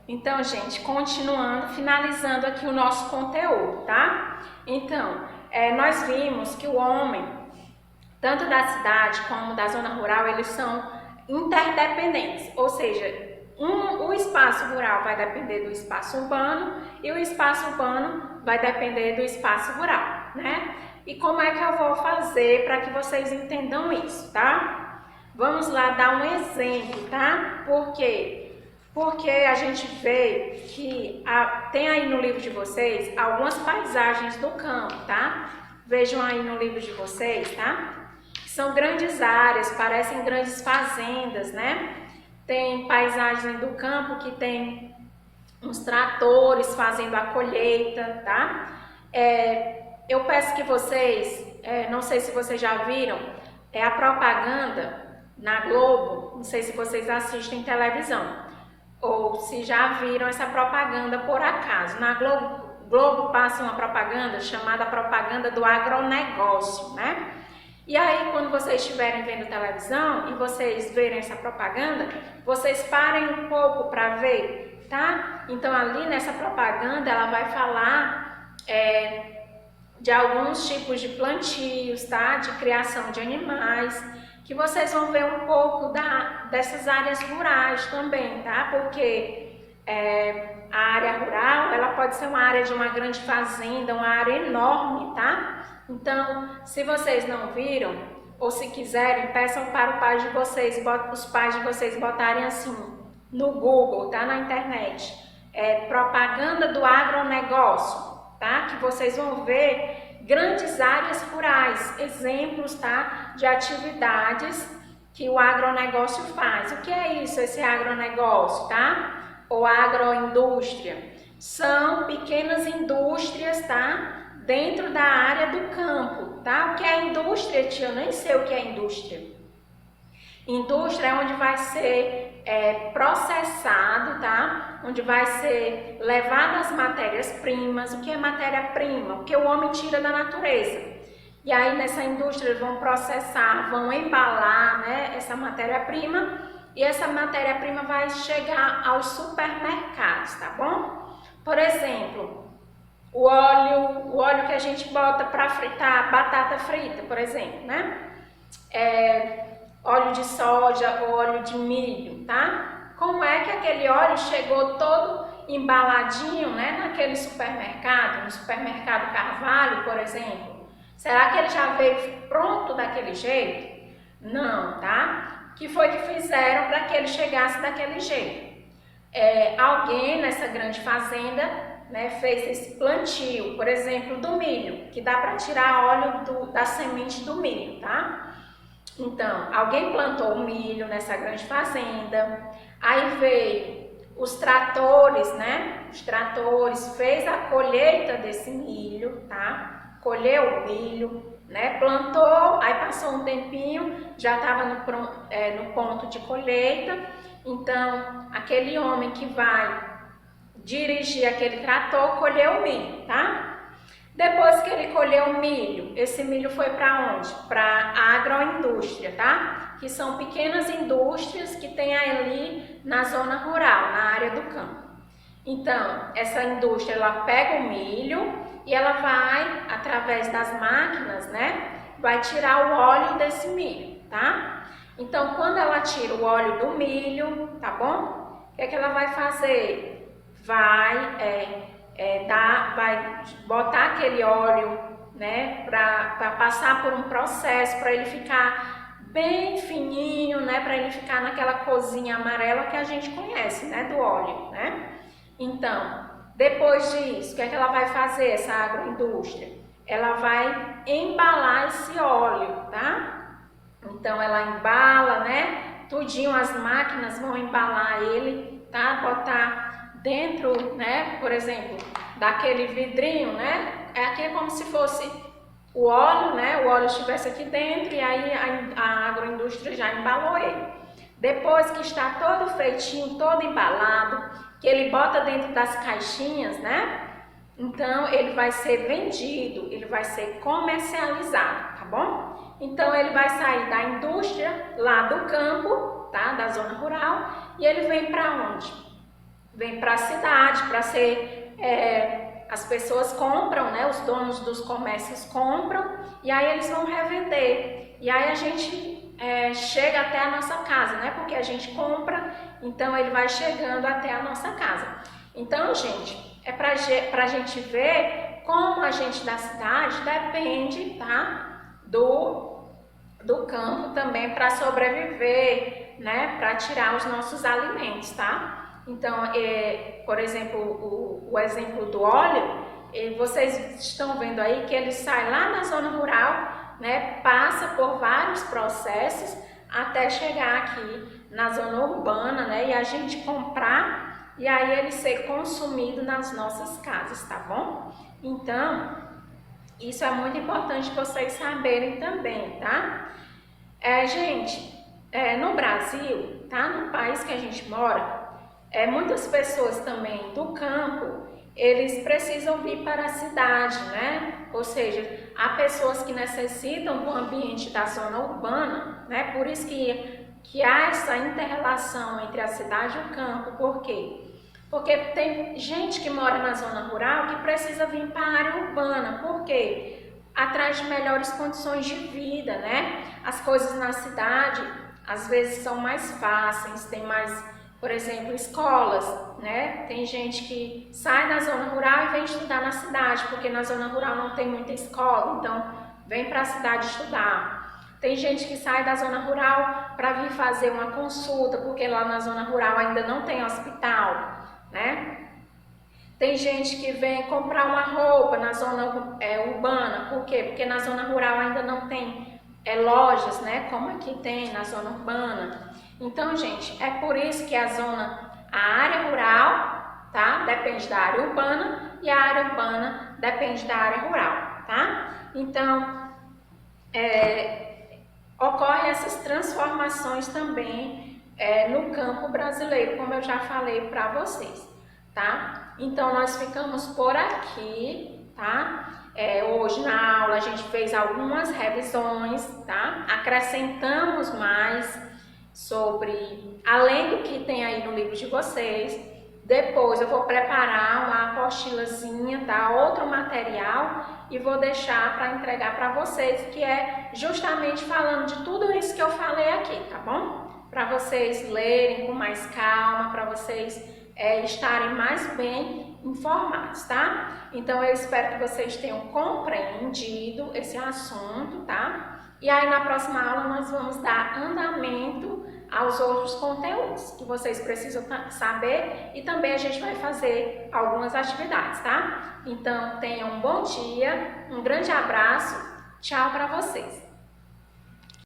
Então, gente, continuando, finalizando aqui o nosso conteúdo, tá? Então, nós vimos que o homem, tanto da cidade como da zona rural, eles são interdependentes, ou seja, o espaço rural vai depender do espaço urbano e o espaço urbano vai depender do espaço rural, né? E como é que eu vou fazer para que vocês entendam isso, tá? Vamos lá dar um exemplo, tá? Por quê? Porque a gente vê que tem aí no livro de vocês algumas paisagens do campo, tá? Vejam aí no livro de vocês, tá? São grandes áreas, parecem grandes fazendas, né? Tem paisagem do campo que tem uns tratores fazendo a colheita, tá? Eu peço que vocês, não sei se vocês já viram, a propaganda na Globo, não sei se vocês assistem televisão, ou se já viram essa propaganda por acaso. Na Globo passa uma propaganda chamada propaganda do agronegócio, né? E aí, quando vocês estiverem vendo televisão e vocês verem essa propaganda, vocês parem um pouco para ver, tá? Então, ali nessa propaganda, ela vai falar de alguns tipos de plantios, tá? De criação de animais, que vocês vão ver um pouco dessas áreas rurais também, tá? Porque a área rural, ela pode ser uma área de uma grande fazenda, uma área enorme, tá? Então, se vocês não viram, ou se quiserem, peçam para os pais de vocês botarem assim no Google, tá? Na internet, propaganda do agronegócio, tá? Que vocês vão ver grandes áreas rurais, exemplos, tá? De atividades que o agronegócio faz. O que é isso, esse agronegócio, tá? Ou agroindústria? São pequenas indústrias, tá? Dentro da área do campo, tá? O que é indústria, tia? Eu nem sei o que é indústria. Indústria é onde vai ser processado, tá? Onde vai ser levado as matérias-primas. O que é matéria-prima? O que o homem tira da natureza. E aí nessa indústria eles vão processar, vão embalar, né, essa matéria-prima, e essa matéria-prima vai chegar aos supermercados, tá bom? Por exemplo, o óleo que a gente bota para fritar batata frita, por exemplo, né? Óleo de soja ou óleo de milho, tá? Como é que aquele óleo chegou todo embaladinho, né, naquele supermercado, no supermercado Carvalho, por exemplo? Será que ele já veio pronto daquele jeito? Não, tá? O que foi que fizeram para que ele chegasse daquele jeito? Alguém nessa grande fazenda, né, fez esse plantio, por exemplo, do milho, que dá para tirar óleo da semente do milho, tá? Então, alguém plantou o milho nessa grande fazenda, aí veio os tratores, né? Os tratores fez a colheita desse milho, tá? Colheu o milho, né? Plantou, aí passou um tempinho, já estava no ponto de colheita. Então, aquele homem que vai dirigir aquele trator colheu o milho, tá? Depois que ele colheu o milho, esse milho foi para onde? Para a agroindústria, tá? Que são pequenas indústrias que tem ali na zona rural, na área do campo. Então, essa indústria, ela pega o milho e ela vai, através das máquinas, né? Vai tirar o óleo desse milho, tá? Então, quando ela tira o óleo do milho, tá bom? O que é que ela vai fazer? Vai botar aquele óleo, né, para passar por um processo, para ele ficar bem fininho, né, para ele ficar naquela corzinha amarela que a gente conhece, né, do óleo, né? Então, depois disso, o que é que ela vai fazer, essa agroindústria? Ela vai embalar esse óleo, tá? Então, ela embala, né, tudinho, as máquinas vão embalar ele, tá? Botar dentro, né, por exemplo, daquele vidrinho, né, aqui é como se fosse o óleo, né, o óleo estivesse aqui dentro e aí a agroindústria já embalou ele. Depois que está todo feitinho, todo embalado, que ele bota dentro das caixinhas, né, então ele vai ser vendido, ele vai ser comercializado, tá bom? Então ele vai sair da indústria, lá do campo, tá, da zona rural, e ele vem para onde? vem para a cidade para ser... as pessoas compram, né? Os donos dos comércios compram e aí eles vão revender. E aí a gente chega até a nossa casa, né? Porque a gente compra, então ele vai chegando até a nossa casa. Então, gente, é pra gente ver como a gente da cidade depende, tá? Do campo também para sobreviver, né? Para tirar os nossos alimentos, tá? Então, por exemplo, o exemplo do óleo, vocês estão vendo aí que ele sai lá na zona rural, né? Passa por vários processos até chegar aqui na zona urbana, né? E a gente comprar e aí ele ser consumido nas nossas casas, tá bom? Então, isso é muito importante vocês saberem também, tá? Gente, no Brasil, tá? No país que a gente mora, muitas pessoas também do campo, eles precisam vir para a cidade, né? Ou seja, há pessoas que necessitam do ambiente da zona urbana, né? Por isso que há essa inter-relação entre a cidade e o campo. Por quê? Porque tem gente que mora na zona rural que precisa vir para a área urbana. Por quê? Atrás de melhores condições de vida, né? As coisas na cidade, às vezes, são mais fáceis, tem mais... Por exemplo, escolas, né? Tem gente que sai da zona rural e vem estudar na cidade, porque na zona rural não tem muita escola, então vem para a cidade estudar. Tem gente que sai da zona rural para vir fazer uma consulta, porque lá na zona rural ainda não tem hospital, né? Tem gente que vem comprar uma roupa na zona urbana, por quê? Porque na zona rural ainda não tem lojas, né? Como aqui tem na zona urbana. Então, gente, é por isso que a área rural, tá? Depende da área urbana e a área urbana depende da área rural, tá? Então, ocorrem essas transformações também no campo brasileiro, como eu já falei para vocês, tá? Então, nós ficamos por aqui, tá? Hoje na aula a gente fez algumas revisões, tá? Acrescentamos mais sobre, além do que tem aí no livro de vocês. Depois eu vou preparar uma apostilazinha, tá? Outro material e vou deixar para entregar para vocês, que é justamente falando de tudo isso que eu falei aqui, tá bom? Para vocês lerem com mais calma, para vocês estarem mais bem informados, tá? Então eu espero que vocês tenham compreendido esse assunto, tá? E aí na próxima aula nós vamos dar andamento aos outros conteúdos que vocês precisam saber e também a gente vai fazer algumas atividades, tá? Então tenham um bom dia, um grande abraço, tchau para vocês!